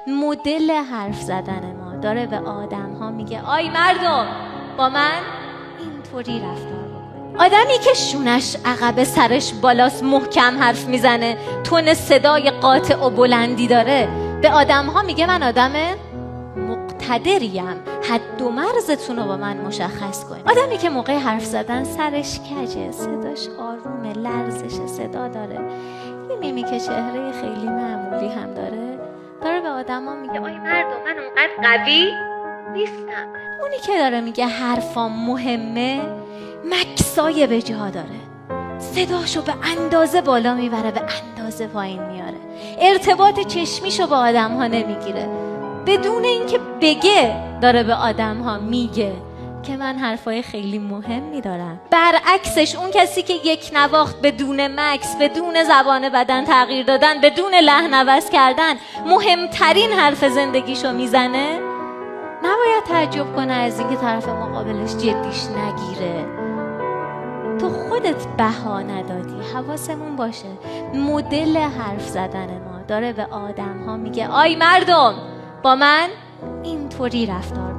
مدل حرف زدن ما داره به آدم ها میگه آی مردم با من اینطوری رفتار بکنید. آدمی که شونش عقب سرش بالاست محکم حرف میزنه، تون صدای قاطع و بلندی داره، به آدم ها میگه من آدم مقتدریم، حد و مرزتون رو با من مشخص کنید. آدمی که موقع حرف زدن سرش کجه، صداش آرومه، لرزش صدا داره، یه میمیک چهره خیلی معمولی هم داره به آدم ها میگه آی مردم من اونقدر قوی نیستم. اونی که داره میگه حرفام مهمه مکسای به جا داره، صداشو به اندازه بالا میبره، به اندازه پایین میاره، ارتباط چشمیشو با آدم ها نمیگیره، بدون اینکه بگه داره به آدم ها میگه که من حرفای خیلی مهمی دارم. برعکسش اون کسی که یک نواخت بدون مکس، بدون زبان بدن تغییر دادن، بدون لحن عوض کردن مهمترین حرف زندگیشو میزنه، نباید تعجب کنه از اینکه طرف مقابلش جدیش نگیره. تو خودت بها ندادی. حواسمون باشه مدل حرف زدن ما داره به آدم ها میگه آی مردم با من اینطوری رفتار